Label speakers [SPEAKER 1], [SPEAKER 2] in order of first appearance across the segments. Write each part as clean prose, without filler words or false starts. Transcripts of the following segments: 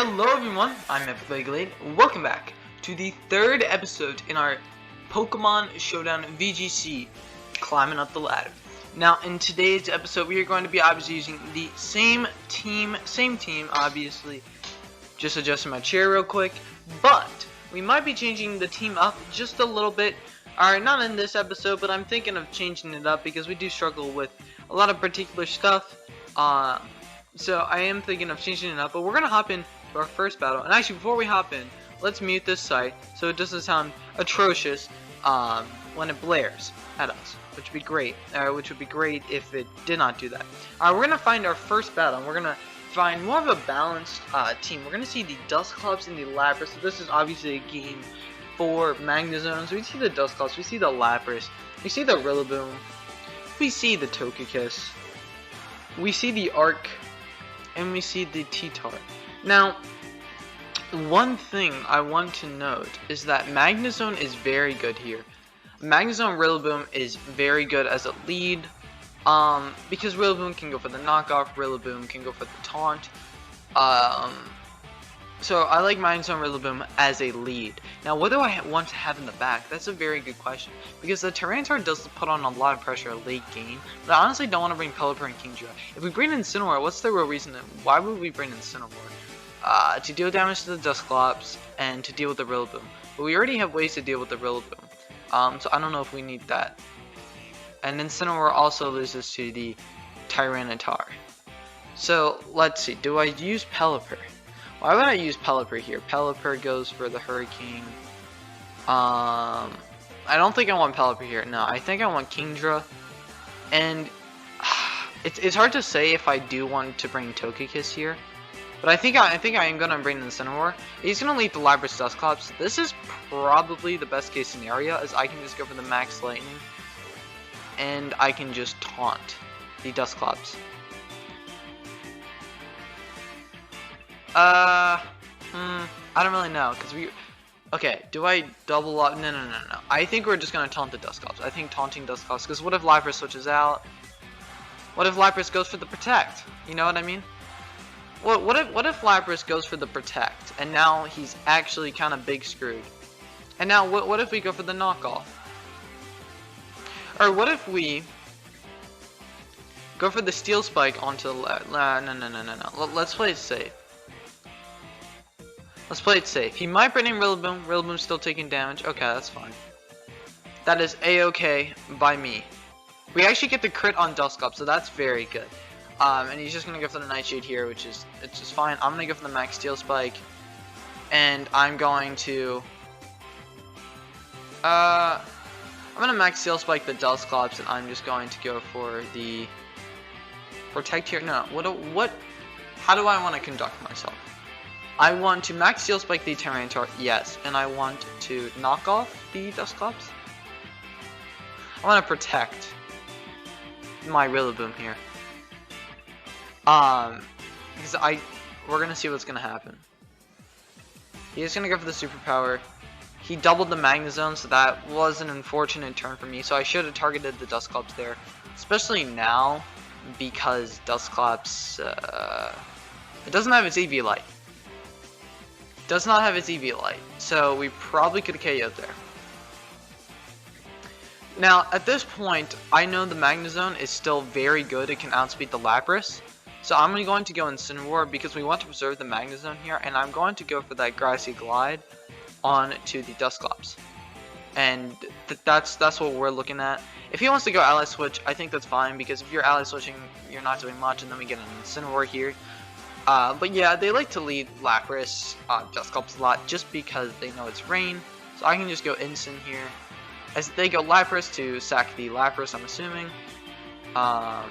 [SPEAKER 1] Hello everyone, I'm Epic. Welcome back to the third episode in our Pokemon Showdown VGC, Climbing Up the Ladder. Now in today's episode we are going to be obviously using the same team, obviously. Just adjusting my chair real quick, but we might be changing the team up just a little bit. Alright, not in this episode, but I'm thinking of changing it up because we do struggle with a lot of particular stuff. So I am thinking of changing it up, but we're going to hop in to our first battle. And actually, before we hop in, let's mute this site so it doesn't sound atrocious when it blares at us, which would be great. Which would be great if it did not do that. Alright, we're going to find our first battle, and we're going to find more of a balanced team. We're going to see the Dusclops and the Lapras. So this is obviously a game for Magnezone. So we see the Dusclops, we see the Lapras, we see the Rillaboom, we see the Togekiss, we see the Arc, and we see the T-Tar. Now, one thing I want to note is that Magnezone is very good here. Magnezone Rillaboom is very good as a lead, because Rillaboom can go for the knockoff, Rillaboom can go for the taunt. So I like Magnezone Rillaboom as a lead. Now, what do I want to have in the back? That's a very good question, because the Tyranitar does put on a lot of pressure late game, but I honestly don't want to bring Pelipper and Kingdra. If we bring in Incineroar, what's the real reason? Why would we bring in Incineroar? To deal damage to the Dusclops and to deal with the Rillaboom. But we already have ways to deal with the Rillaboom, so I don't know if we need that. And Incineroar also loses to the Tyranitar. So let's see. Do I use Pelipper? Why would I use Pelipper here? Pelipper goes for the Hurricane. I don't think I want Pelipper here. No, I think I want Kingdra. And it's hard to say if I do want to bring Togekiss here. But I think I am gonna bring the Incineroar. He's gonna lead the Lapras Dusclops. This is probably the best case scenario, as I can just go for the Max Lightning, and I can just taunt the Dusclops. I don't really know, because okay, do I double up? No. I think we're just going to taunt the Dusclops. I think taunting Dusclops, because what if Lapras switches out? What if Lapras goes for the Protect? You know what I mean? What if Lapras goes for the Protect, and now he's actually kind of big screwed? And now, what if we go for the knockoff? Or what if we go for the Steel Spike onto the left? No. Let's play it safe. Let's play it safe. He might bring in Rillaboom. Rillaboom's still taking damage. Okay, that's fine. That is a-okay by me. We actually get the crit on Dusclops, so that's very good. And he's just gonna go for the Nightshade here, which is just fine. I'm gonna go for the Max Steel Spike, and I'm going to I'm gonna Max Steel Spike the Dusclops, and I'm just going to go for the Protect here. No, how do I want to conduct myself? I want to Max Steel Spike the Tyranitar, yes, and I want to knock off the Dusclops. I want to protect my Rillaboom here. Because we're gonna see what's gonna happen. He's gonna go for the superpower. He doubled the Magnezone, so that was an unfortunate turn for me. So I should have targeted the Dusclops there, especially now, because Dusclops it doesn't have its EV Light. Does not have its EV Light, so we probably could have KO'd there. Now, at this point, I know the Magnezone is still very good. It can outspeed the Lapras. So I'm going to go Incineroar because we want to preserve the Magnezone here, and I'm going to go for that Grassy Glide onto the Dusclops. And that's what we're looking at. If he wants to go Ally Switch, I think that's fine, because if you're Ally Switching, you're not doing much, and then we get an Incineroar here. But yeah, they like to lead Lapras, Dusclops a lot, just because they know it's rain. So I can just go Incin here, as they go Lapras to sack the Lapras, I'm assuming.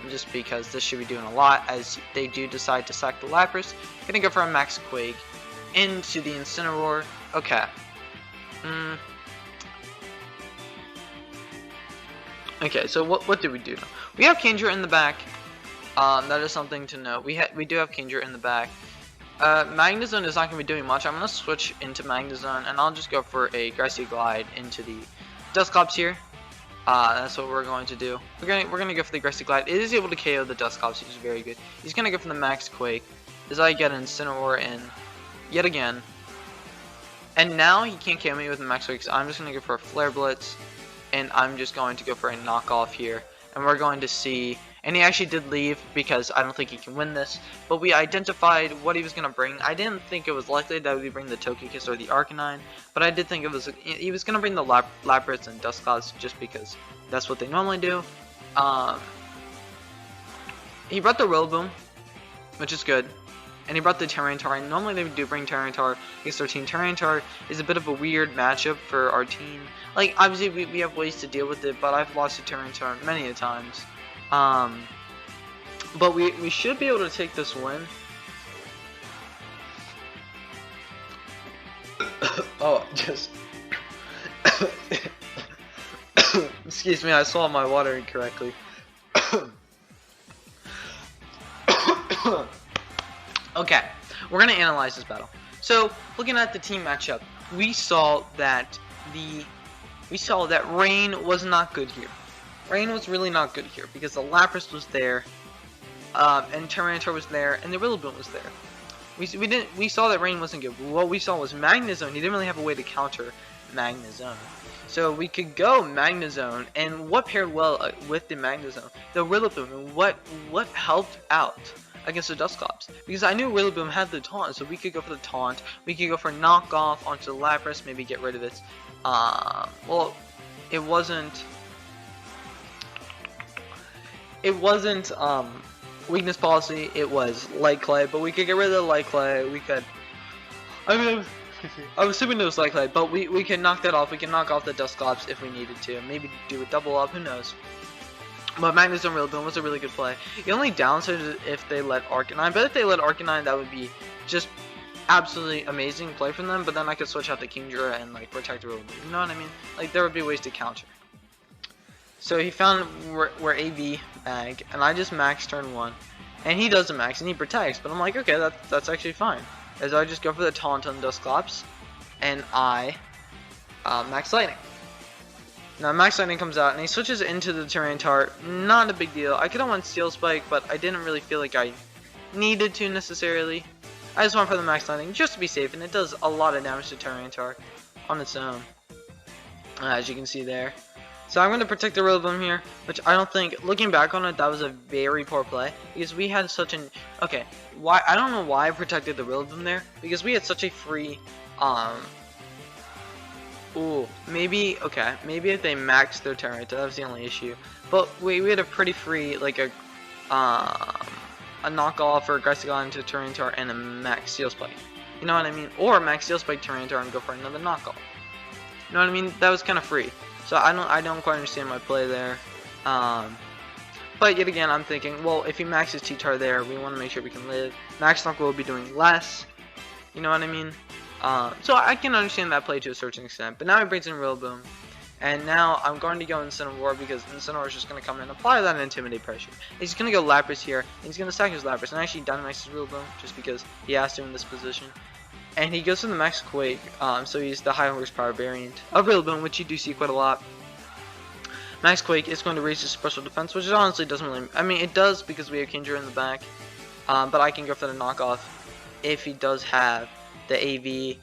[SPEAKER 1] Just because this should be doing a lot, as they do decide to sack the Lapras. Gonna go for a Max Quake into the Incineroar. Okay. Okay, so what do we do now? We have Kingdra in the back. That is something to know. We do have Kingdra in the back. Magnezone is not going to be doing much. I'm going to switch into Magnezone, and I'll just go for a Grassy Glide into the Dusclops here. That's what we're going to do. We're gonna go for the Grassy Glide. It is able to KO the Dusclops, which is very good. He's gonna go for the Max Quake, as I get Incineroar in. yet again. And now he can't kill me with the Max Quake, so I'm just going to go for a Flare Blitz. And I'm just going to go for a knockoff here. And we're going to see... And he actually did leave because I don't think he can win this. But we identified what he was going to bring. I didn't think it was likely that he would bring the Togekiss or the Arcanine. But I did think it was he was going to bring the Lapras and Dusclops just because that's what they normally do. He brought the Rillaboom, which is good. And he brought the Tyranitar, and normally they do bring Tyranitar against our team. Tyranitar is a bit of a weird matchup for our team. Like, obviously, we have ways to deal with it, but I've lost to Tyranitar many a times. But we should be able to take this win. Oh, just... Excuse me, I swallowed my water incorrectly. Okay, we're gonna analyze this battle. So, looking at the team matchup, we saw that Rain was not good here. Rain was really not good here because the Lapras was there, and Tyranitar was there, and the Rillaboom was there. We saw that Rain wasn't good. What we saw was Magnezone. He didn't really have a way to counter Magnezone. So we could go Magnezone, and what paired well with the Magnezone? The Rillaboom, and what helped out against the Dusclops, because I knew Rillaboom had the taunt, so we could go for the taunt. We could go for knockoff onto the Lapras, maybe get rid of it. Well, it wasn't weakness policy. It was Light Clay, but we could get rid of the Light Clay. We could. I'm assuming it was Light Clay, but we can knock that off. We can knock off the Dusclops if we needed to. Maybe do a double up. Who knows? But Magnezone Rillaboom was a really good play. The only downside is if they let Arcanine. But if they let Arcanine, that would be just absolutely amazing play from them. But then I could switch out to Kingdra and like protect Rillaboom. You know what I mean? Like there would be ways to counter. So he found where AV mag, and I just max turn 1, and he doesn't max and he protects. But I'm like, okay, that's actually fine. As I just go for the taunt on Dusclops, and I max lightning. Now Max Lightning comes out and he switches into the Tyranitar. Not a big deal. I could have won Steel Spike, but I didn't really feel like I needed to necessarily. I just went for the Max Lightning just to be safe, and it does a lot of damage to Tyranitar on its own, as you can see there. So I'm going to protect the Rillaboom here, which I don't think, looking back on it, that was a very poor play, because we had such an, okay, why, I don't know why I protected the Rillaboom there, because we had such a free, ooh, maybe if they maxed their Tyranitar, that was the only issue. But we had a pretty free, like a knockoff or aggressive into Tyranitar and a max Steel Spike. You know what I mean? Or max Steel Spike Tyranitar and go for another knockoff. You know what I mean? That was kind of free. So I don't quite understand my play there. But yet again, I'm thinking, well, if he maxes T-Tar there, we want to make sure we can live. Max Knock will be doing less. You know what I mean? So I can understand that play to a certain extent, but now he brings in Rillaboom, and now I'm going to go Incineroar because Incineroar is just going to come in and apply that Intimidate pressure. He's going to go Lapras here, and he's going to stack his Lapras, and actually Dynamax his Rillaboom just because he has to in this position. And he goes to the Max Quake, so he's the high horsepower variant of Rillaboom, which you do see quite a lot. Max Quake is going to raise his special defense, which honestly doesn't really, I mean it does because we have Kingdra in the back, but I can go for the knockoff if he does have the AV,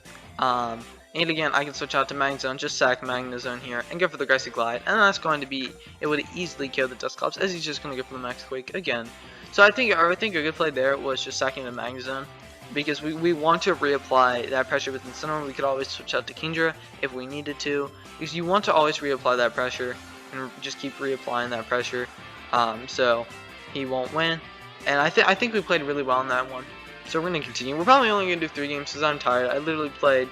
[SPEAKER 1] and again I can switch out to Magnezone, just sack Magnezone here, and go for the Grassy Glide, and that's going to be, it would easily kill the Dusclops, as he's just going to go for the Max Quake again. So I think a good play there was just sacking the Magnezone, because we want to reapply that pressure with Incineroar. We could always switch out to Kingdra if we needed to, because you want to always reapply that pressure, and just keep reapplying that pressure, so he won't win, and I think we played really well in that one. So we're going to continue. We're probably only going to do 3 games because I'm tired. I literally played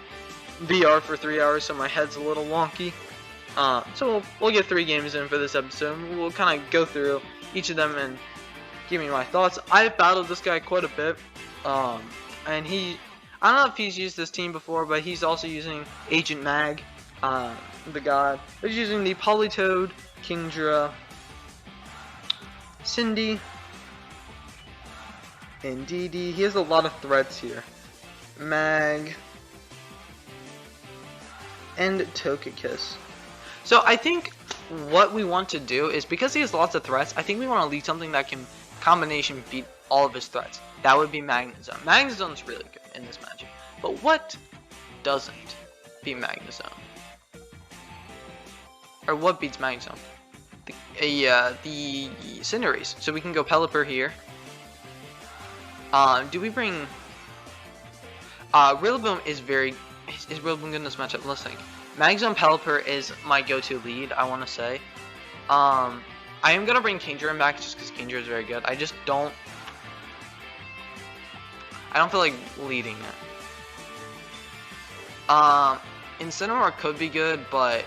[SPEAKER 1] VR for 3 hours, so my head's a little wonky. So we'll get 3 games in for this episode. We'll kind of go through each of them and give me my thoughts. I've battled this guy quite a bit, and I don't know if he's used this team before, but he's also using Agent Mag, the god. He's using the Politoed, Kingdra, Cindy, and DD. He has a lot of threats here. Mag and Togekiss. So I think what we want to do is, because he has lots of threats, I think we want to lead something that can combination beat all of his threats. That would be Magnezone. Magnezone's really good in this matchup. But what doesn't beat Magnezone? Or what beats Magnezone? The Cinderace. So we can go Pelipper here. Do we bring... Rillaboom is Rillaboom good in this matchup? Let's think. Magnezone Pelipper is my go-to lead, I want to say. I am going to bring Kingdra back just because Kingdra is very good. I don't feel like leading it. Incineroar could be good, but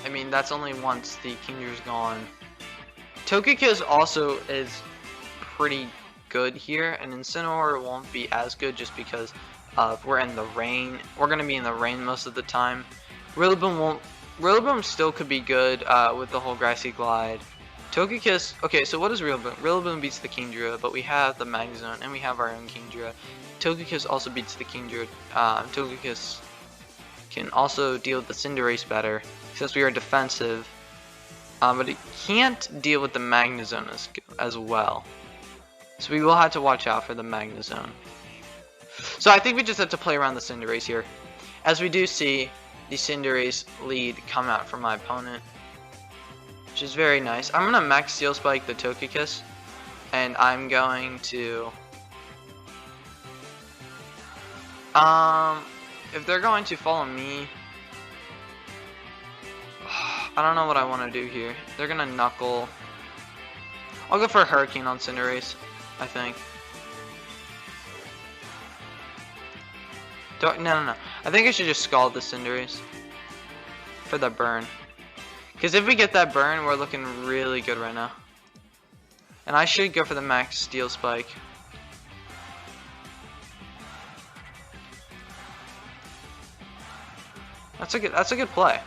[SPEAKER 1] I mean that's only once the Kingdra's gone. Togekiss also is pretty good here, and Incineroar won't be as good just because we're in the rain. We're gonna be in the rain most of the time. Rillaboom still could be good with the whole Grassy Glide. Togekiss, okay, so what is Rillaboom? Rillaboom beats the Kingdra, but we have the Magnezone, and we have our own Kingdra. Togekiss also beats the Kingdra. Togekiss can also deal with the Cinderace better, since we are defensive. But it can't deal with the Magnezone as well. So we will have to watch out for the Magnezone. So I think we just have to play around the Cinderace here. As we do see the Cinderace lead come out from my opponent, which is very nice. I'm gonna max Steel Spike the Togekiss, and I'm going to if they're going to follow me, I don't know what I want to do here. They're gonna Knuckle. I'll go for a Hurricane on Cinderace, I think. No. I think I should just Scald the Cinderace for the burn. Because if we get that burn, we're looking really good right now. And I should go for the max Steel Spike. That's a good play.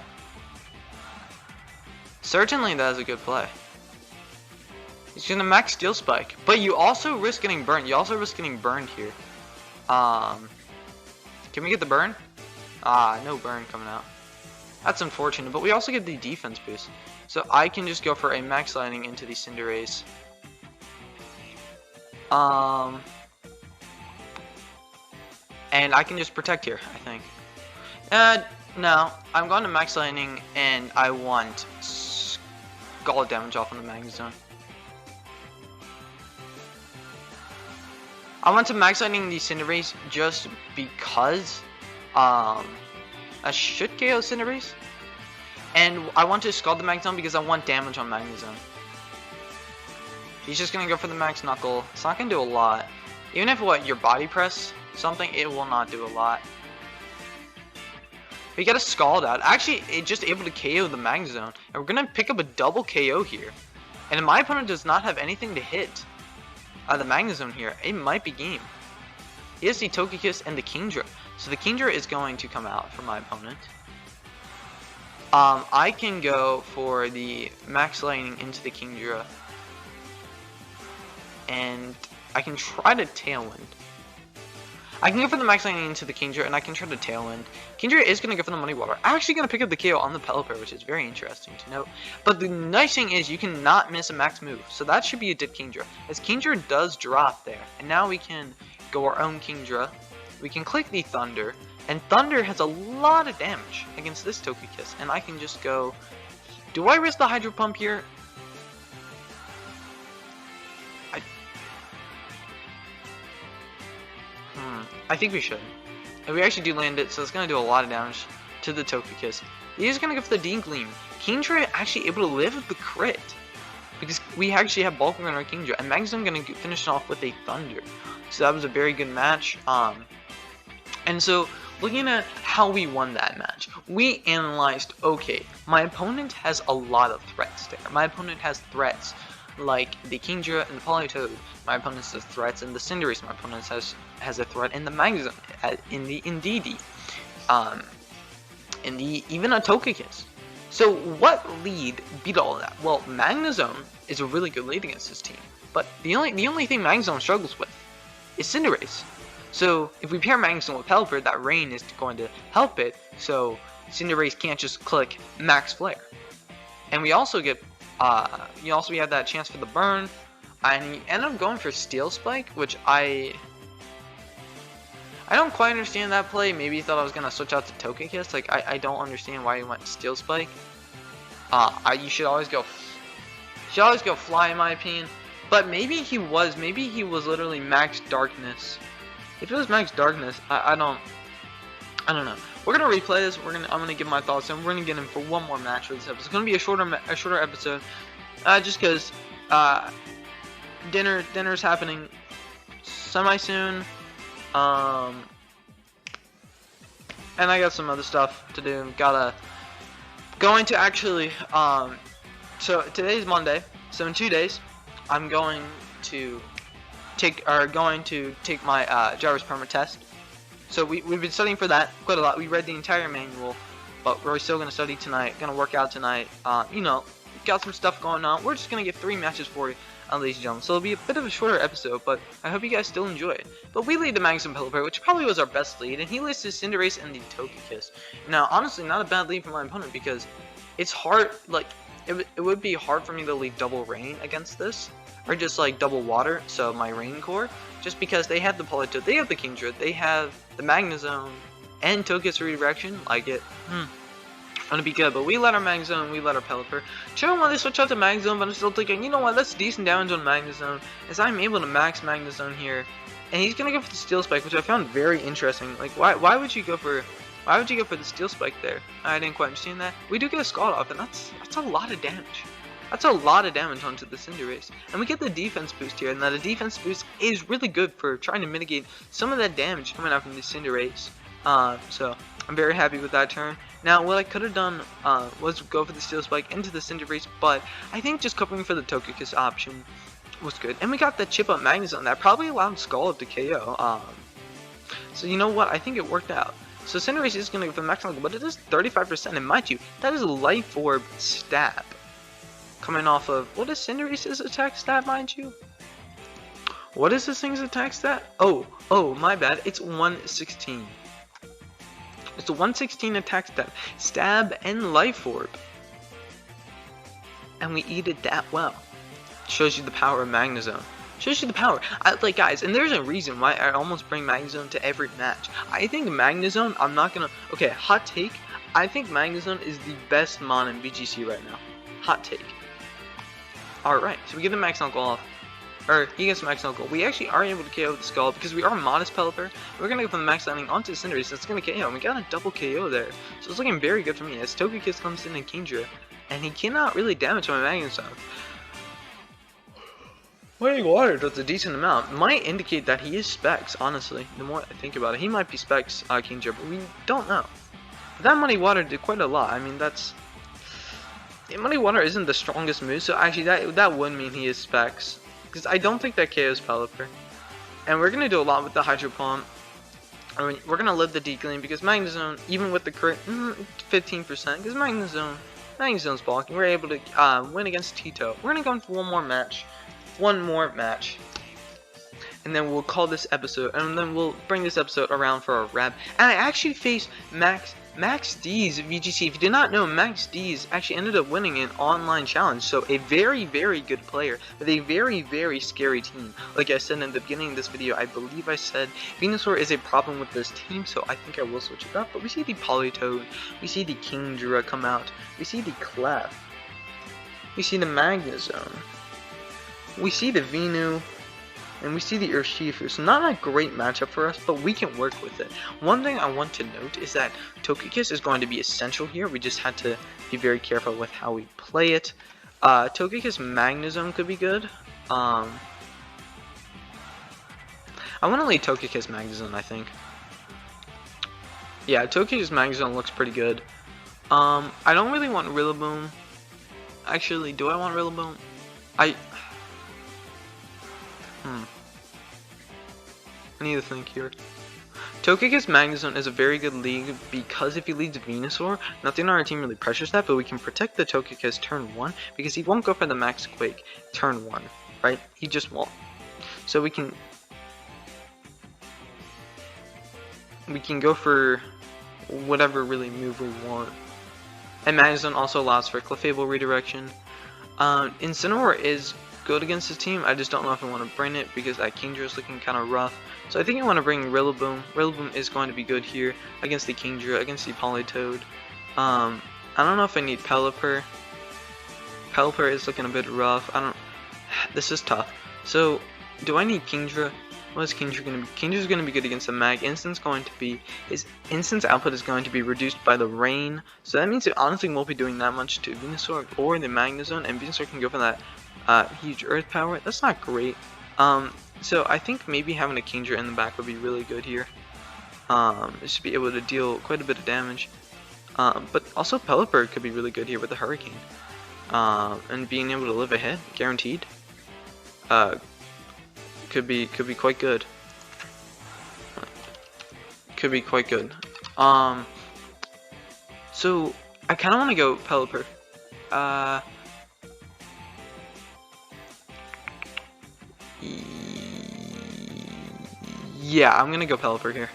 [SPEAKER 1] Certainly that is a good play. He's gonna max Steel Spike, but you also risk getting burned. You also risk getting burned here. Can we get the burn? No burn coming out. That's unfortunate, but we also get the defense boost. So I can just go for a max lightning into the Cinderace. And I can just protect here, I think. No, I'm going to max lightning, and I want Scald damage off on the Magnezone. I want to max lightning the Cinderace just because I should KO Cinderace, and I want to Scald the Magnezone because I want damage on Magnezone. He's just gonna go for the max Knuckle. It's not gonna do a lot. Even if your body press something, it will not do a lot. We got a Scald out. Actually, it's just able to KO the Magnezone, and we're gonna pick up a double KO here. And my opponent does not have anything to hit the Magnezone here. It might be game. He has the Togekiss and the Kingdra, so the Kingdra is going to come out for my opponent. I can go for the max lightning into the Kingdra, and I can try to Tailwind. I can go for the max lightning into the Kingdra, and I can try to Tailwind. Kingdra is going to go for the Muddy Water. Actually going to pick up the KO on the Pelipper, which is very interesting to note. But the nice thing is you cannot miss a max move, so that should be a dead Kingdra, as Kingdra does drop there. And now we can go our own Kingdra. We can click the Thunder, and Thunder has a lot of damage against this Togekiss, and I can just go... Do I risk the Hydro Pump here? I think we should. And we actually do land it, so it's going to do a lot of damage to the Togekiss. He's going to go for the Dean Gleam. Kingdra actually able to live with the crit, because we actually have Bulk on our Kingdra, and Magnezone going to finish off with a Thunder. So that was a very good match. And so, looking at how we won that match, we analyzed, okay, my opponent has a lot of threats there. My opponent has threats like the Kingdra and the Politoed. My opponent has threats in the Cinderace. My opponent has a threat in the Magnezone, in the Indeedee, even a Togekiss. So what lead beat all of that? Well, Magnezone is a really good lead against this team, but the only thing Magnezone struggles with is Cinderace. So if we pair Magnezone with Pelipper, that rain is going to help it, so Cinderace can't just click Max Flare. And we also get we have that chance for the burn, and we end up going for Steel Spike, which I I don't quite understand that play. Maybe he thought I was gonna switch out to Togekiss. Like I don't understand why he went Steel Spike. You should always go. Fly in my opinion. But maybe he was literally Max Darkness. If it was Max Darkness, I don't know. We're gonna replay this. I'm gonna give my thoughts, and we're gonna get in for one more match for this episode. It's gonna be a shorter episode, just because dinner's happening semi soon, and I got some other stuff to do. Going to actually so today's Monday, so in 2 days, I'm going to take my driver's permit test. So we've been studying for that quite a lot. We read the entire manual, but we're still gonna study tonight. Gonna work out tonight. You know, got some stuff going on. We're just gonna get 3 matches for you, ladies and gentlemen. So it'll be a bit of a shorter episode, but I hope you guys still enjoy it. But we lead the Magnezone Pelipper, which probably was our best lead, and he leads to Cinderace and the Togekiss. Now, honestly, not a bad lead for my opponent because it's hard. Like it would be hard for me to lead double rain against this, or just like double water. So my rain core, just because they have the Politoed, they have the Kingdra, they have the Magnezone and Togekiss redirection. Like it, gonna be good. But we let our Magnezone, we let our Pelipper. Sure, want to switch out to Magnezone, but I'm still thinking, you know what? That's decent damage on Magnezone, as I'm able to max Magnezone here, and he's gonna go for the Steel Spike, which I found very interesting. Like why would you go for the Steel Spike there? I didn't quite understand that. We do get a Scald off, and that's a lot of damage. That's a lot of damage onto the Cinderace. And we get the defense boost here, and that a defense boost is really good for trying to mitigate some of that damage coming out from the Cinderace. So I'm very happy with that turn. Now, what I could have done was go for the Steel Spike into the Cinderace, but I think just covering for the Togekiss option was good. And we got the Chip Up Magnezone that probably allowed Skull Up to KO. So you know what? I think it worked out. So Cinderace is going to go for the max level, but it is 35%, and mind you, that is a Life Orb stab. Coming off of, what is Cinderace's attack stat, mind you? What is this thing's attack stat? Oh, my bad, it's 116. It's a 116 attack stat. Stab and Life Orb. And we eat it that well. Shows you the power of Magnezone. Shows you the power. Like guys, and there's a reason why I almost bring Magnezone to every match. I think Magnezone, I'm not gonna, okay, hot take, I think Magnezone is the best mon in VGC right now. Hot take. Alright, so we get the Max Knuckle off. Or, he gets Max Knuckle. We actually are able to KO with the Skull because we are Modest Pelipper. We're going to go from the Max Landing onto the Cinderace, so it's going to KO. And we got a double KO there. So it's looking very good for me as Togekiss comes in and Kingdra. And he cannot really damage my Magnezone. Waiting Water does a decent amount. Might indicate that he is Specs, honestly. The more I think about it, he might be Specs Kingdra, but we don't know. But that Muddy Water did quite a lot. I mean, that's... Muddy Water isn't the strongest move, so actually that would mean he is Specs. Because I don't think that KO's Pelipper. And we're going to do a lot with the Hydro Pump. I mean, we're going to live the Decline because Magnezone, even with the crit, 15%, because Magnezone's blocking, we're able to win against Tito. We're going to go into one more match. And then we'll call this episode, and then we'll bring this episode around for a wrap. And I actually faced Max D's VGC. If you did not know, Max D's actually ended up winning an online challenge. So a very, very good player with a very, very scary team. Like I said in the beginning of this video, I believe I said Venusaur is a problem with this team, so I think I will switch it up. But we see the Politoed, we see the Kingdra come out, we see the Clef, we see the Magnezone, we see the Venu, and we see the Urshifu. So not a great matchup for us, but we can work with it. One thing I want to note is that Togekiss is going to be essential here. We just had to be very careful with how we play it. Togekiss Magnezone could be good. I want to lead Togekiss Magnezone, I think. Yeah, Togekiss Magnezone looks pretty good. I don't really want Rillaboom. Actually, do I want Rillaboom? I need to think here. Togekiss Magnezone is a very good league because if he leads Venusaur, nothing on our team really pressures that, but we can protect the Togekiss turn 1 because he won't go for the Max Quake turn 1, right? He just won't. So we can go for whatever really move we want. And Magnezone also allows for Clefable redirection. Incineroar is good against his team. I just don't know if I want to bring it because that Kingdra is looking kind of rough. So I think I want to bring Rillaboom. Rillaboom is going to be good here against the Kingdra, against the Politoed. I don't know if I need Pelipper. Pelipper is looking a bit rough. This is tough. So, do I need Kingdra? What is Kingdra going to be? Kingdra is going to be good against the Mag. His instance output is going to be reduced by the rain. So that means it honestly won't be doing that much to Venusaur or the Magnezone, and Venusaur can go for that huge Earth Power. That's not great. So I think maybe having a Kingdra in the back would be really good here. It should be able to deal quite a bit of damage. But also Pelipper could be really good here with the Hurricane. And being able to live ahead, guaranteed. Could be quite good. Could be quite good. So I kind of want to go Pelipper. Yeah, I'm gonna go Pelipper here.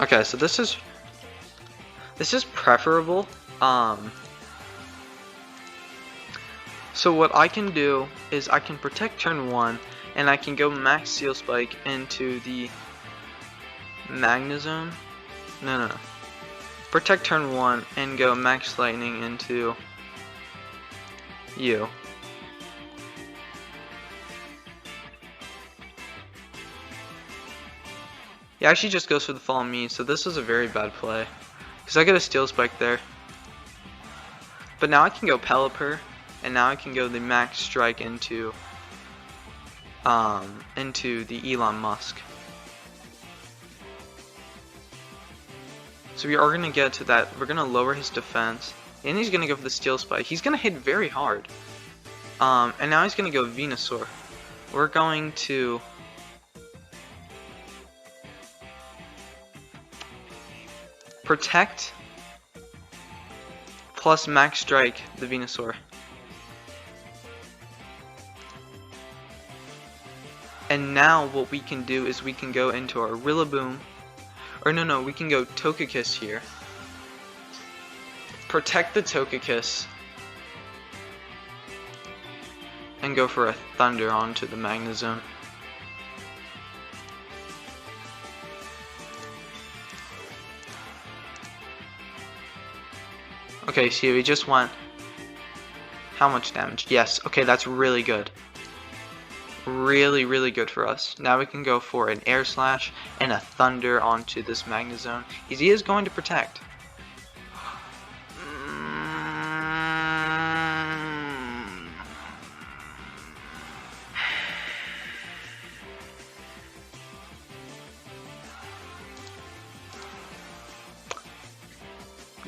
[SPEAKER 1] Okay, so this is preferable. So what I can do is I can protect turn 1, and I can go max Steel Spike into the Magnezone. No. Protect turn 1 and go max Lightning into you. He actually just goes for the fall on me, so this is a very bad play. Because I get a Steel Spike there. But now I can go Pelipper. And now I can go the max strike into the Elon Musk. So we are gonna get to that. We're gonna lower his defense, and he's gonna go for the Steel Spike. He's gonna hit very hard. And now he's gonna go Venusaur. We're going to protect plus max strike the Venusaur. And now what we can do is we can go into our Rillaboom. Or no, we can go Togekiss here. Protect the Togekiss. And go for a Thunder onto the Magnezone. Okay, so we just want how much damage? Yes, okay, that's really good. Really good for us. Now we can go for an Air Slash and a Thunder onto this Magnezone. He is going to protect.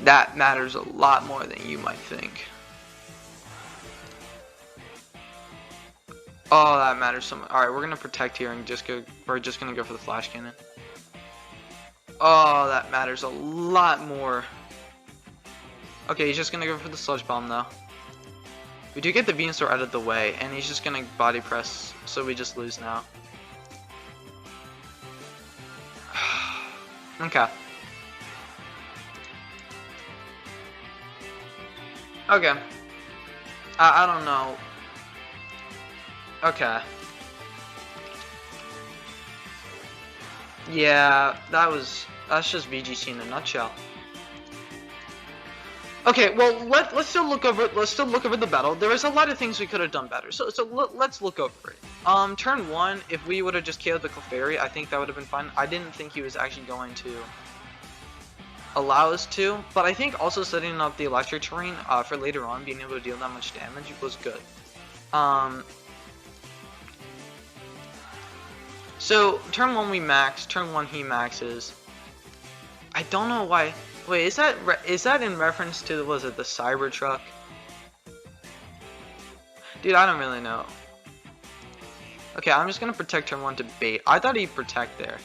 [SPEAKER 1] That matters a lot more than you might think. Oh, that matters so much. Alright, we're gonna protect here and we're just gonna go for the Flash Cannon. Oh, that matters a lot more. Okay, he's just gonna go for the Sludge Bomb though. We do get the Venusaur out of the way, and he's just gonna Body Press, so we just lose now. Okay. Okay. I don't know. Okay. Yeah, that's just VGC in a nutshell. Okay, well let's still look over the battle. There was a lot of things we could have done better. So let's look over it. Turn 1, if we would have just KO'd the Clefairy, I think that would have been fine. I didn't think he was actually going to allow us to, but I think also setting up the electric terrain for later on, being able to deal that much damage was good. So turn 1 we max, turn 1 he maxes. I don't know why. Wait, is that in reference to, was it the Cybertruck? Dude, I don't really know. Okay, I'm just gonna protect turn 1 to bait. I thought he'd protect there.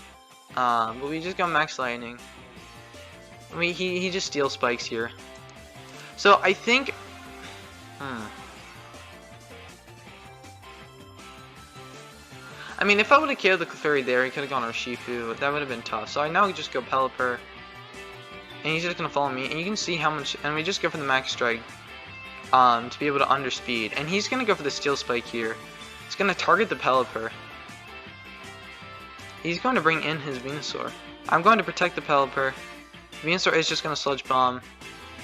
[SPEAKER 1] But we just go max lightning. I mean, he just Steel Spikes here. So I think I mean, if I would have killed the Clefairy there, he could have gone Urshifu. That would have been tough. So I now we just go Pelipper. And he's just going to follow me. And you can see how much... And we just go for the max strike. to be able to underspeed. And he's going to go for the Steel Spike here. He's going to target the Pelipper. He's going to bring in his Venusaur. I'm going to protect the Pelipper. Venusaur is just going to Sludge Bomb.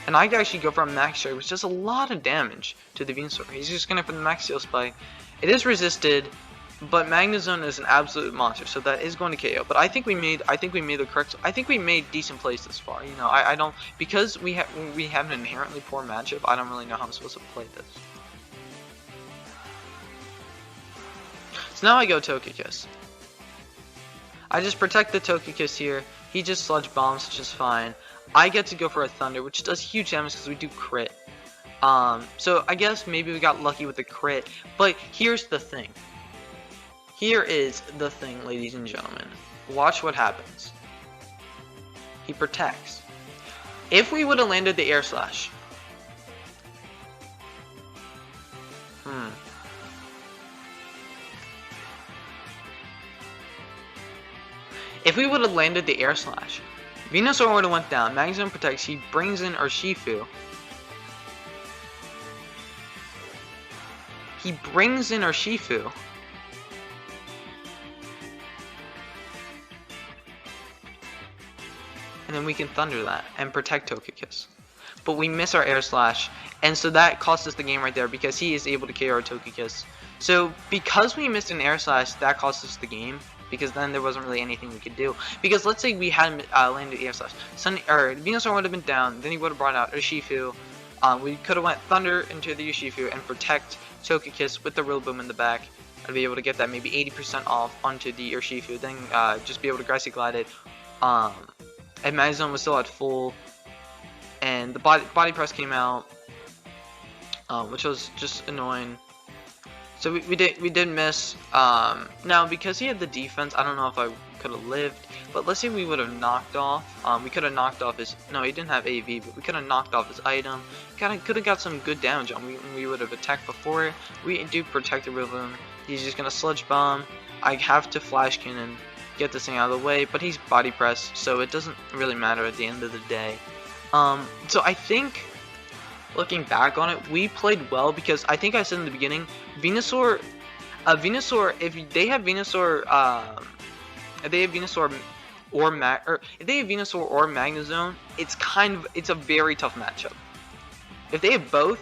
[SPEAKER 1] And I can actually go for a Max Strike, which does a lot of damage to the Venusaur. He's just going to put the Max Steel Spike. It is resisted, but Magnezone is an absolute monster, so that is going to KO. But I think we made the correct. I think we made decent plays this far. You know, I don't, because we have an inherently poor matchup. I don't really know how I'm supposed to play this. So now I go Togekiss. I just protect the Togekiss here. He just Sludge Bombs, which is fine. I get to go for a Thunder, which does huge damage because we do crit. So I guess maybe we got lucky with the crit. But here's the thing. Here is the thing, ladies and gentlemen. Watch what happens. He protects. If we would have landed the Air Slash. If we would have landed the Air Slash, Venusaur would have went down. Magnezone protects. He brings in Urshifu. And then we can Thunder that and protect Togekiss. But we miss our Air Slash, and so that cost us the game right there because he is able to KO our Togekiss. So because we missed an Air Slash, that cost us the game. Because then there wasn't really anything we could do. Because let's say we hadn't landed Air Slash, Venusaur would have been down. Then he would have brought out Urshifu. We could have went Thunder into the Urshifu and protect Togekiss with the Rillaboom in the back. I'd be able to get that maybe 80% off onto the Urshifu. Then just be able to Grassy Glide it. And Magnezone was still at full. And the body press came out, which was just annoying. So we did miss. Now because he had the defense, I don't know if I could have lived. But let's say we would have knocked off. We could have knocked off his. No, he didn't have AV, but we could have knocked off his item. Could have got some good damage on. We would have attacked before it. We do protect the Rillaboom. He's just gonna Sludge Bomb. I have to Flash Cannon, get this thing out of the way. But he's Body Press, so it doesn't really matter at the end of the day. So I think, looking back on it, we played well because I think I said in the beginning, Venusaur, if they have Venusaur, if they have Venusaur or Magnezone, it's a very tough matchup. If they have both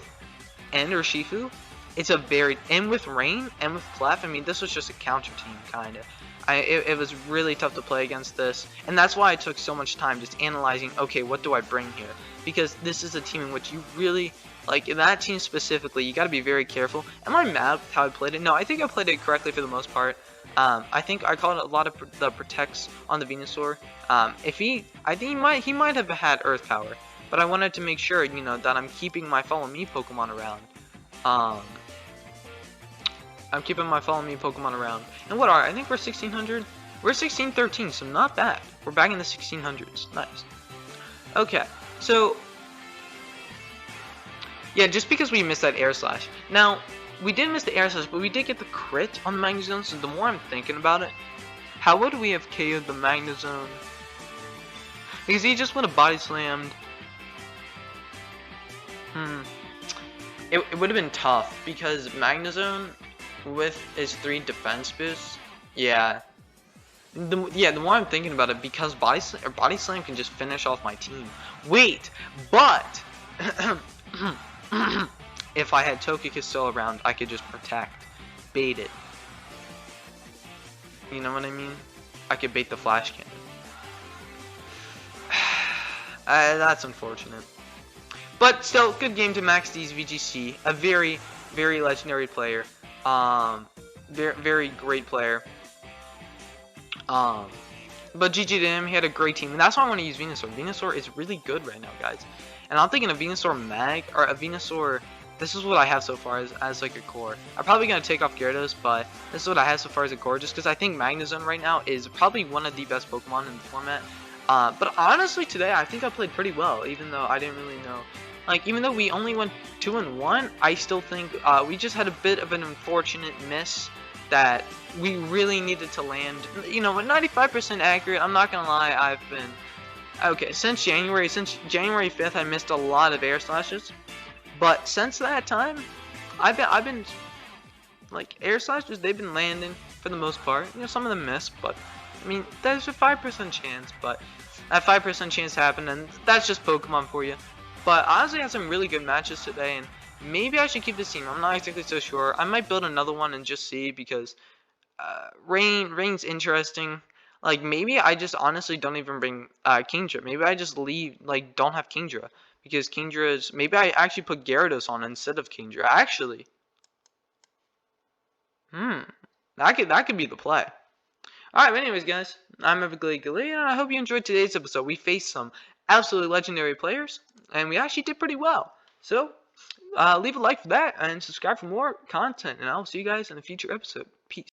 [SPEAKER 1] and Urshifu, it's a very, and with Rain and with Clef, I mean, this was just a counter team kind of. It was really tough to play against this, and that's why I took so much time just analyzing, okay, what do I bring here? Because this is a team in which you really, like, in that team specifically, you got to be very careful. Am I mad with how I played it? No, I think I played it correctly for the most part. I think I called a lot of the protects on the Venusaur. I think he might have had Earth Power, but I wanted to make sure, you know, that I'm keeping my Follow Me Pokemon around. I'm keeping my Follow Me Pokemon around. And what are, I think we're 1600? We're 1613, so not bad. We're back in the 1600s. Nice. Okay, so yeah, just because we missed that Air Slash. Now, we did miss the Air Slash, but we did get the crit on the Magnezone, so the more I'm thinking about it, how would we have KO'd the Magnezone? Because he just would have Body Slammed. It would have been tough, because Magnezone, with his 3 defense boosts, yeah. The more I'm thinking about it, because Body Slam can just finish off my team. Wait, but if I had Togekiss still around, I could just protect, bait it. You know what I mean? I could bait the Flash Cannon. That's unfortunate. But still, good game to Max D's VGC. A very, very legendary player. Very, very great player. But GG to him, he had a great team, and that's why I want to use Venusaur. Venusaur is really good right now, guys. And I'm thinking a Venusaur Mag, or a Venusaur, this is what I have so far as like a core. I'm probably going to take off Gyarados, but this is what I have so far as a core, just because I think Magnezone right now is probably one of the best Pokemon in the format. But honestly, today, I think I played pretty well, even though I didn't really know. Like, even though we only went 2-1, I still think we just had a bit of an unfortunate miss that we really needed to land. You know, with 95% accurate, I'm not gonna lie, I've been okay since January 5th. I missed a lot of Air Slashes, But since that time, I've been like air slashers. They've been landing for the most part. You know, some of them miss, but I mean, there's a 5% chance. But that 5% chance happened, and that's just Pokemon for you. But honestly, I had some really good matches today, and maybe I should keep this team. I'm not exactly so sure. I might build another one and just see because Rain's interesting. Like maybe I just honestly don't even bring Kingdra. Maybe I just leave like don't have Kingdra because Kingdra is maybe I actually put Gyarados on instead of Kingdra. Actually, that could be the play. All right, but anyways, guys, I'm Everglade Galea, and I hope you enjoyed today's episode. We faced some absolutely legendary players, and we actually did pretty well. So leave a like for that and subscribe for more content, and I'll see you guys in a future episode.